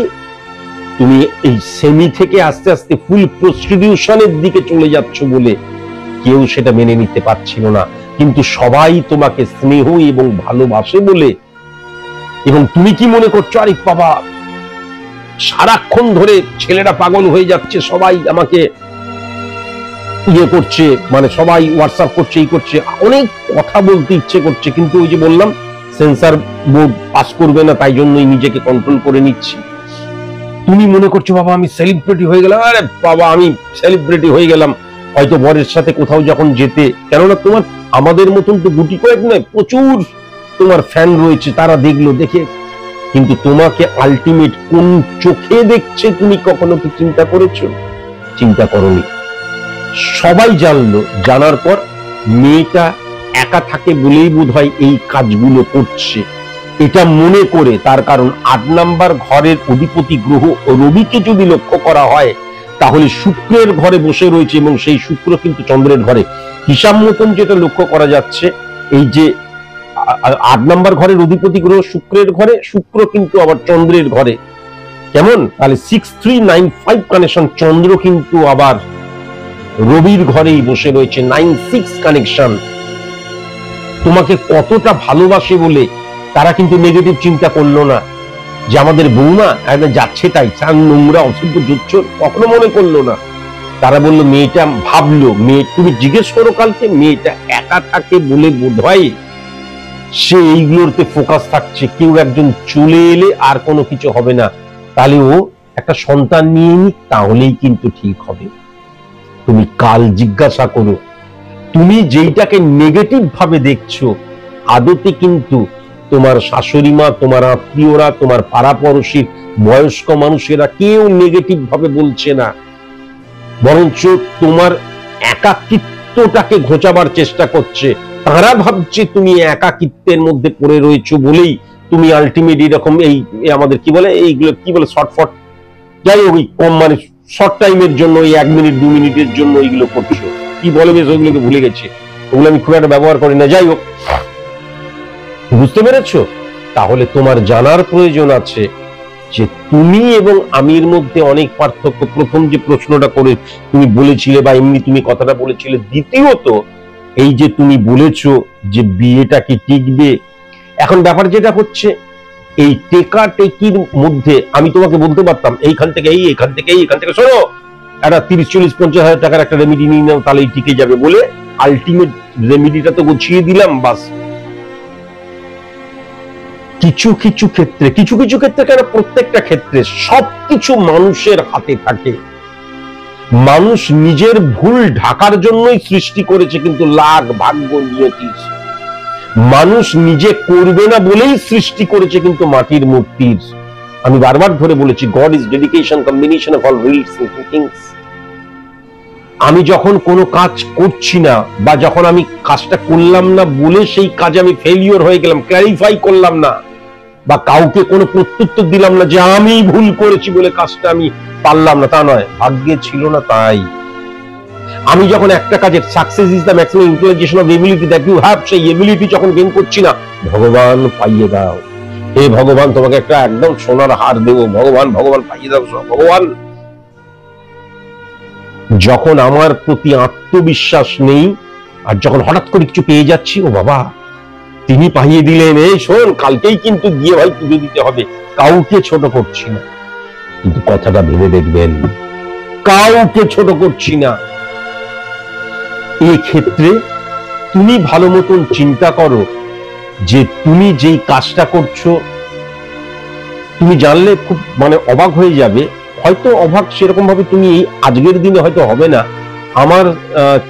তুমি এই সেমি থেকে আস্তে আস্তে ফুল প্রস্টিটিউশনের দিকে চলে যাচ্ছ বলে কেউ সেটা মেনে নিতে পারছিল না। কিন্তু সবাই তোমাকে স্নেহ এবং ভালোবাসে বলে। এবং তুমি কি মনে করছো, আরে বাবা সারাক্ষণ ধরে ছেলেরা পাগল হয়ে যাচ্ছে, সবাই আমাকে ইয়ে করছে, মানে সবাই হোয়াটসঅ্যাপ করছে, এই করছে, অনেক কথা বলতে ইচ্ছে করছে, কিন্তু ওই যে বললাম সেন্সর বোর্ড পাস করবে না, তাই জন্যই নিজেকে কন্ট্রোল করে নিচ্ছি। তুমি মনে করছো বাবা আমি সেলিব্রিটি হয়ে গেলাম, আরে বাবা আমি সেলিব্রিটি হয়ে গেলাম হয়তো বরের সাথে কোথাও যখন যেতে, কেননা তোমার আমাদের মতন তো গুটি কয়েক নয়, প্রচুর তোমার ফ্যান রয়েছে, তারা দেখলো, দেখে কিন্তু তোমাকে আলটিমেট কোন চোখে দেখছে তুমি কখনো কি চিন্তা করেছো? চিন্তা করনি। সবাই জানলো, জানার পর মেয়েটা একা থাকে বলেই বোধহয় এই কাজগুলো করছে এটা মনে করে। তার কারণ ৮ নাম্বার ঘরের অধিপতি গ্রহ রবিকে যদি লক্ষ্য করা হয় তাহলে শুক্রের ঘরে বসে রয়েছে, এবং সেই শুক্র কিন্তু চন্দ্রের ঘরে। হিসাব মতন যেটা লক্ষ্য করা যাচ্ছে, এই যে ৮ নাম্বার ঘরের অধিপতি গ্রহ শুক্রের ঘরে, শুক্র কিন্তু আবার চন্দ্রের ঘরে। কেমন? তাহলে 6395 কানেকশন, চন্দ্র কিন্তু আবার রবির ঘরেই বসে রয়েছে, 96 কানেকশন। তোমাকে কতটা ভালোবাসে বলে তারা কিন্তু নেগেটিভ চিন্তা করলো না যে আমাদের বৌমা একদম যাচ্ছে তাই, চান নোংরা অসভ্য জোচ্চোর, কখনো মনে করলো না। তারা বললো, মেয়েটা ভাবলো, মেয়ে তুমি জিজ্ঞেস করো কালকে, মেয়েটা একা থাকে বলে বোধ হয় সে এইগুলোতে ফোকাস থাকছে, কেউ একজন চলে এলে আর কোনো কিছু হবে না, তাহলে ও একটা সন্তান নিয়ে নিক, তাহলেই কিন্তু ঠিক হবে। তুমি কাল জিজ্ঞাসা করো, তুমি যেইটাকে নেগেটিভ ভাবে দেখছো আদতে কিন্তু তোমার শাশুড়ি মা, তোমার আত্মীয়রা, তোমার পাড়া পড়শির বয়স্ক মানুষেরা কেউ নেগেটিভ ভাবে বলছে না, বরঞ্চ তোমার একাকিত্বটাকে ঘোচাবার চেষ্টা করছে। তারা ভাবছে তুমি একাকিত্বের মধ্যে পড়ে রয়েছো বলেই তুমি আলটিমেট এরকম এই আমাদের কি বলে, এইগুলো কি বলে, শর্টফট, যাই হোক কম মানে শর্ট টাইমের জন্য, এই 1 মিনিট 2 মিনিটের জন্য এইগুলো করছো, কি বলে বেশ ওইগুলোকে ভুলে গেছি, ওগুলো আমি খুব একটা ব্যবহার করি না। যাই হোক, বুঝতে পেরেছো? তাহলে তোমার জানার প্রয়োজন আছে যে তুমি এবং আমির মধ্যে অনেক পার্থক্য। প্রথম যে প্রশ্নটা করে তুমি বলেছিলে বা এমনি তুমি কথাটা বলেছিলে, দ্বিতীয়ত এই যে তুমি বলেছো যে বিয়েটা কি টিকবে, এখন ব্যাপার যেটা হচ্ছে এই টেকা টেকির মধ্যে আমি তোমাকে বলতে পারতাম এইখান থেকে এইখান থেকে শোনো একটা 30-40-50 হাজার টাকার একটা রেমিডি নিয়ে নাও, তাহলেই টিকে যাবে বলে আলটিমেট রেমিডিটা তো গুছিয়ে দিলাম, বাস। কিছু কিছু ক্ষেত্রে কেন প্রত্যেকটা ক্ষেত্রে সবকিছু মানুষের হাতে থাকে। মানুষ নিজের ভুল ঢাকার জন্যই সৃষ্টি করেছে, কিন্তু লাখ ভাগ্য নিয়তির। মানুষ নিজে করবে না বলেই সৃষ্টি করেছে কিন্তু মাটির মূর্তির। আমি বারবার ধরে বলেছি, god is dedication combination of all reel things. আমি যখন কোনো কাজ করছি না বা যখন আমি কাজটা করলাম না বলে সেই কাজে আমি ফেলিওর হয়ে গেলাম, ক্ল্যারিফাই করলাম না বা কাউকে কোনো প্রত্যুত্তর দিলাম না যে আমি ভুল করেছি বলে কাজটা আমি পারলাম না, তা নয়, ভাগ্যে ছিল না তাই। আমি যখন একটা কাজের success is the maximum utilisation of ability that you have, সেই এবিলিটি যখন গেইন করছি না, ভগবান পাইয়ে দাও। হে ভগবান, তোমাকে একটা একদম সোনার হার দেবো, ভগবান ভগবান পাইয়ে দাও ভগবান। যখন আমার প্রতি আত্মবিশ্বাস নেই, আর যখন হঠাৎ করে কিছু পেয়ে যাচ্ছি, ও বাবা তিনি পাইয়ে দিলেন, এই শোন কালকেই কিন্তু গিয়ে ভাই পুজো দিতে হবে। কাউকে ছোট করছি না, কিন্তু কথাটা ভেবে দেখবেন, কাউকে ছোট করছি না। এই ক্ষেত্রে তুমি ভালো মতন চিন্তা করো যে তুমি যেই কাজটা করছো, তুমি জানলে খুব অবাক হয়ে যাবে। হয়তো অবাক সেরকম ভাবে তুমি এই আজকের দিনে হয়তো হবে না। আমার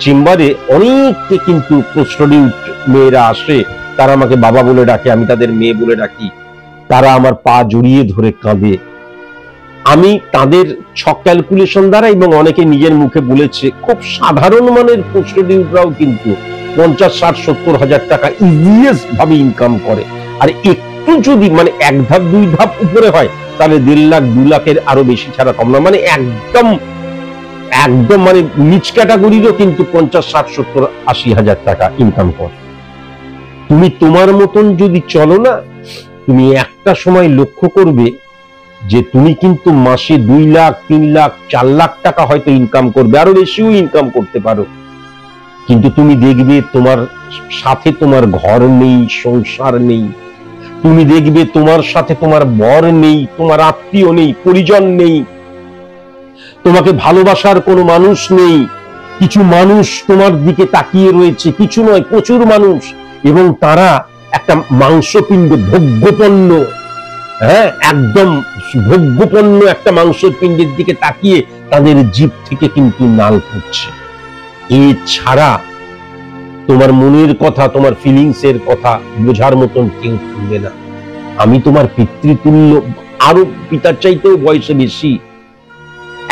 চেম্বারে অনেককে কিন্তু প্রস্টুডিউট মেয়েরা আসে, তারা আমাকে বাবা বলে ডাকে, আমি তাদের মেয়ে বলে ডাকি। তারা আমার পা জড়িয়ে ধরে কাঁদে। আমি তাদের ছক ক্যালকুলেশন দ্বারা, এবং অনেকে নিজের মুখে বলেছে, খুব সাধারণ মানের প্রস্টুডিউটরাও কিন্তু 50, 60, 70 হাজার টাকা ইজিয়েস্ট ভাবে ইনকাম করে। আর একটু যদি এক ধাপ দুই ধাপ উপরে হয়, তাহলে 1.5 লাখ 2 লাখের আরো বেশি ছাড়া কম না। একদম একদম নিচ ক্যাটাগরিরও কিন্তু 50, 60, 70, 80 হাজার টাকা ইনকাম করে। তুমি তোমার মতন যদি চলো না, তুমি একটা সময় লক্ষ্য করবে যে তুমি কিন্তু মাসে 2 লাখ 3 লাখ 4 লাখ টাকা হয়তো ইনকাম করবে, আরো বেশিও ইনকাম করতে পারো। কিন্তু তুমি দেখবে তোমার সাথে তোমার ঘর নেই, সংসার নেই। তুমি দেখবে তোমার সাথে তোমার বর নেই, তোমার আত্মীয় নেই, পরিজন নেই, তোমাকে ভালোবাসার কোনো মানুষ নেই। কিছু মানুষ তোমার দিকে তাকিয়ে রয়েছে, কিছু নয় প্রচুর মানুষ, এবং তারা একটা মাংসপিণ্ড, ভোগ্যপণ্য, হ্যাঁ একদম ভোগ্যপণ্য একটা মাংসপিণ্ডের দিকে তাকিয়ে তাদের জিভ থেকে কিন্তু নাল পড়ছে। এছাড়া তোমার মনের কথা, তোমার ফিলিংস এর কথা বোঝার মতন কেউ শুনবে না। আমি তোমার পিতৃতুল্য, আরো পিতার চাইতেও বয়সে বেশি।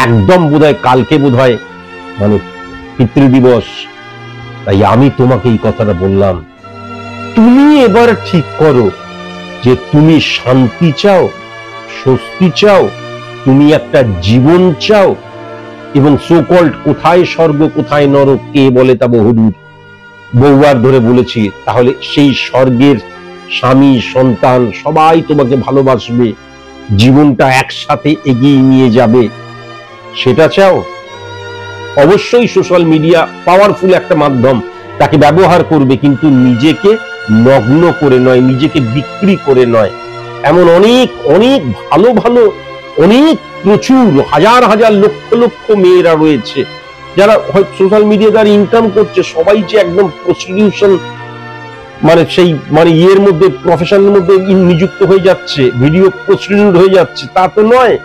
একদম বোধহয় কালকে বোধহয় পিতৃদিবস, তাই আমি তোমাকে এই কথাটা বললাম। তুমি এবার ঠিক করো যে তুমি শান্তি চাও, স্বস্তি চাও, তুমি একটা জীবন চাও, এবং সোকল্ড কোথায় স্বর্গ কোথায় নরক কে বলে তা বহুদূর, বহুবার ধরে বলেছি। তাহলে সেই স্বর্গের স্বামী সন্তান সবাই তোমাকে ভালোবাসবে, জীবনটা একসাথে এগিয়ে নিয়ে যাবে, সেটা চাও? অবশ্যই সোশ্যাল মিডিয়া পাওয়ারফুল একটা মাধ্যম, তাকে ব্যবহার করবে, কিন্তু নিজেকে নগ্ন করে নয়, নিজেকে বিক্রি করে নয়। এমন অনেক অনেক ভালো ভালো, অনেক প্রচুর হাজার হাজার লক্ষ লক্ষ মেয়েরা রয়েছে যারা হয়তো সোশ্যাল মিডিয়া দ্বারা ইনকাম করছে। সবাই যে একদম প্রস্টিটিউশন সেই ইয়ের মধ্যে, প্রফেশনের মধ্যে নিযুক্ত হয়ে যাচ্ছে, ভিডিও প্রস্টিটিউট হয়ে যাচ্ছে, তা তো নয়।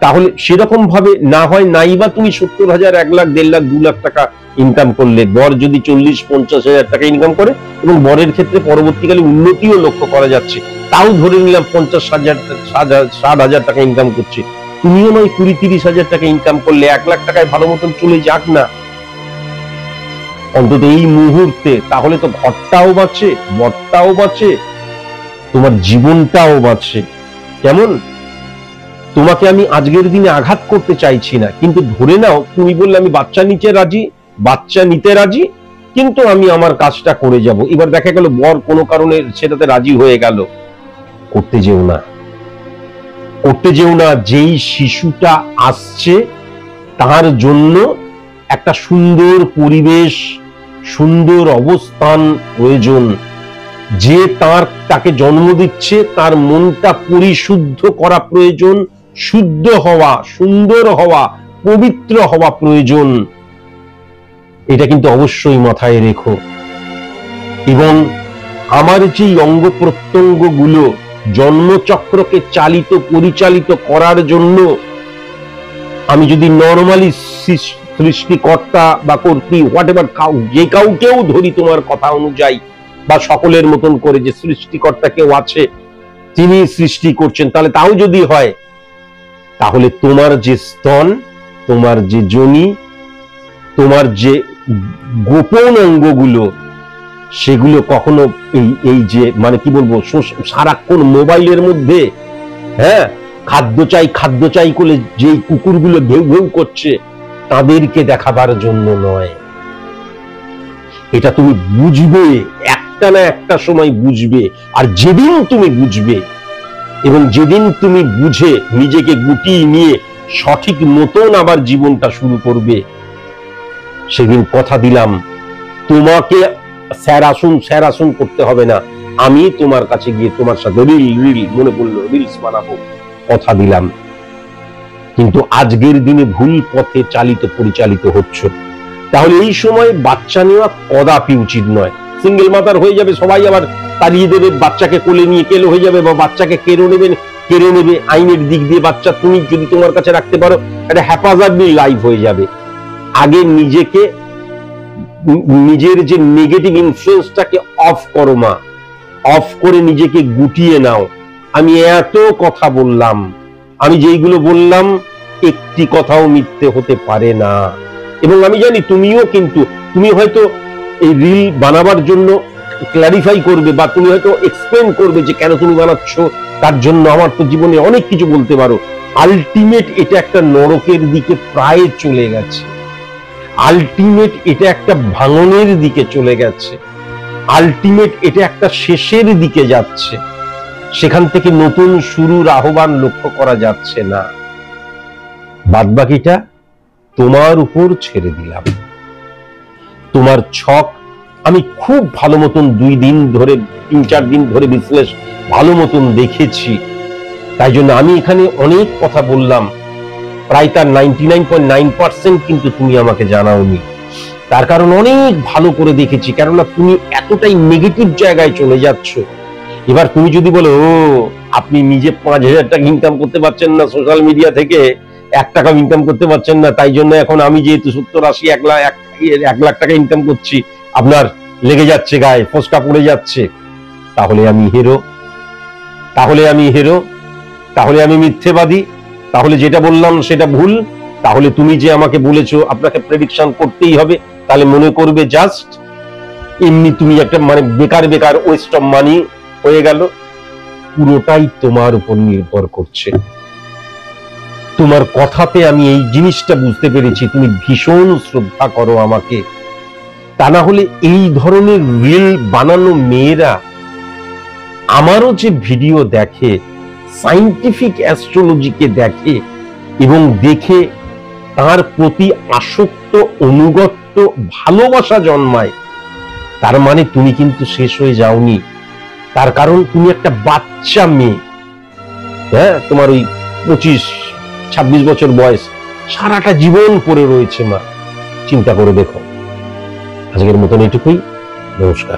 তাহলে সেরকম ভাবে না হয় নাই বা তুমি 70,000, 1 লাখ, 1.5 লাখ, 2 লাখ টাকা ইনকাম করলে, বর যদি 40-50 হাজার টাকা ইনকাম করে, এবং বরের ক্ষেত্রে পরবর্তীকালে উন্নতিও লক্ষ্য করা যাচ্ছে, তাও ধরে নিলাম 50,000-60,000 টাকা ইনকাম করছে, তুমিও নয় 20-30 হাজার টাকা ইনকাম করলে 1 লাখ টাকায় ভালো মতন চলে যাক না অন্তত এই মুহূর্তে। তাহলে তো ঘরটাও বাঁচে, বরটাও বাঁচে, তোমার জীবনটাও বাঁচে। কেমন? তোমাকে আমি আজকের দিনে আঘাত করতে চাইছি না, কিন্তু ধরে নাও তুমি বললে আমি বাচ্চা নিতে রাজি, কিন্তু আমি আমার কাজটা করে যাব। এবার দেখা গেল বর কোনো কারণে সেটাতে রাজি হয়ে গেল, করতে যেও না। যেই শিশুটা আসছে তার জন্য একটা সুন্দর পরিবেশ, সুন্দর অবস্থান প্রয়োজন। যে তাকে জন্ম দিচ্ছে তার মনটা পরিশুদ্ধ করা প্রয়োজন, শুদ্ধ হওয়া, সুন্দর হওয়া, পবিত্র হওয়া প্রয়োজন। এটা কিন্তু অবশ্যই মাথায় রেখো। এবং আমার যে অঙ্গ প্রত্যঙ্গ গুলো জন্মচক্রকে পরিচালিত করার জন্য, আমি যদি নর্মালি সৃষ্টিকর্তা বা কর্তৃ হোয়াটএভার যে কাউকেও ধরি তোমার কথা অনুযায়ী, বা সকলের মতন করে যে সৃষ্টিকর্তা কেউ আছে, তিনি সৃষ্টি করছেন, তাহলে তাও যদি হয়, তাহলে তোমার যে স্তন, তোমার যে যোনি, তোমার যে গোপন অঙ্গগুলো, সেগুলো কখনো এই যে কি বলবো, সারাক্ষণ মোবাইলের মধ্যে খাদ্য চাই করে যেই কুকুরগুলো ঘেউ ঘেউ করছে, তাদেরকে দেখাবার জন্য নয়। এটা তুমি বুঝবে, একটা না একটা সময় বুঝবে। আর যেদিন তুমি বুঝবে এবং যেদিন তুমি বুঝে নিজেকে গুটিয়ে নিয়ে সঠিক মতন আবার জীবনটা শুরু করবে, সেদিন কথা দিলাম তোমাকে স্যার আসুন করতে হবে না, আমি তোমার কাছে গিয়ে তোমার সাথে রিল মনে পড়লো রিলস বানাবো, কথা দিলাম। কিন্তু আজকের দিনে ভুল পথে পরিচালিত হচ্ছে। তাহলে এই সময় বাচ্চা নেওয়া কদাপি উচিত নয়। সিঙ্গেল মাদার হয়ে যাবে, সবাই আবার তাড়িয়ে দেবে, বাচ্চাকে কোলে নিয়ে কেলো হয়ে যাবে বা বাচ্চাকে কেড়ে নেবে আইনের দিক দিয়ে। বাচ্চা তুমি যদি তোমার কাছে রাখতে পারো, একটা হ্যাপাজার্ডলি লাইফ হয়ে যাবে। আগে নিজের যে নেগেটিভ ইনফ্লুয়েন্সটাকে অফ করো মা, অফ করে নিজেকে গুটিয়ে নাও। আমি এত কথা বললাম, আমি যেইগুলো বললাম একটি কথাও মিথ্যে হতে পারে না। এবং আমি জানি তুমি হয়তো এই রিল বানাবার জন্য ক্ল্যারিফাই করবে বা তুমি হয়তো এক্সপ্লেন করবে যে কেন তুমি বানাচ্ছ, তার জন্য আমার তো জীবনে অনেক কিছু বলতে পারো। আলটিমেট এটা একটা নরকের দিকে প্রায় চলে গেছে, আলটিমেট এটা একটা ভাঙনের দিকে চলে গেছে, আলটিমেট এটা একটা শেষের দিকে যাচ্ছে। সেখান থেকে নতুন শুরুর আহ্বান লক্ষ্য করা যাচ্ছে না। বাদবাকিটা তোমার উপর ছেড়ে দিলাম। তোমার ছক আমি খুব ভালো মতন 3-4 দিন ধরে বিশ্লেষণ ভালো মতন দেখেছি। তাই জন্য আমি এখানে অনেক কথা বললাম, প্রায় তার 99.9% কিন্তু তুমি আমাকে জানাওনি। তার কারণ অনেক ভালো করে দেখেছি, কেননা তুমি এতটাই নেগেটিভ জায়গায় চলে যাচ্ছ। এবার তুমি যদি বলো আপনি নিজে 5,000 টাকা ইনকাম করতে পারছেন না সোশ্যাল মিডিয়া থেকে, 1 টাকা ইনকাম করতে পারছেন না, তাই জন্য এখন আমি যেহেতু 70-80-1 লাখ টাকা ইনকাম করছি আপনার লেগে যাচ্ছে গায়ে, ফসকা পড়ে যাচ্ছে, তাহলে আমি হিরো, তাহলে আমি মিথ্যেবাদী, তাহলে যেটা বললাম সেটা ভুল, তাহলে তুমি যে আমাকে বলেছো আপনাকে প্রেডিকশন করতেই হবে, তাহলে মনে করবে জাস্ট এমনি তুমি একটা বেকার ওয়েস্ট অফ মানি হয়ে গেল। পুরোটাই তোমার উপর নির্ভর করছে। তোমার কথাতে আমি এই জিনিসটা বুঝতে পেরেছি, তুমি ভীষণ শ্রদ্ধা করো আমাকে। তা না হলে এই ধরনের রিল বানানো মেয়েরা আমারও যে ভিডিও দেখে, সাইন্টিফিক অ্যাস্ট্রোলজিকে দেখে এবং দেখে তার প্রতি আসক্ত, অনুগত্য, ভালোবাসা জন্মায়, তার মানে তুমি কিন্তু শেষ হয়ে যাওনি। তার কারণ তুমি একটা বাচ্চা মেয়ে, হ্যাঁ, তোমার ওই 25-26 বছর বয়স, সারাটা জীবন পড়ে রয়েছে মা। চিন্তা করে দেখো। আজকের মতন এটুকুই, নমস্কার।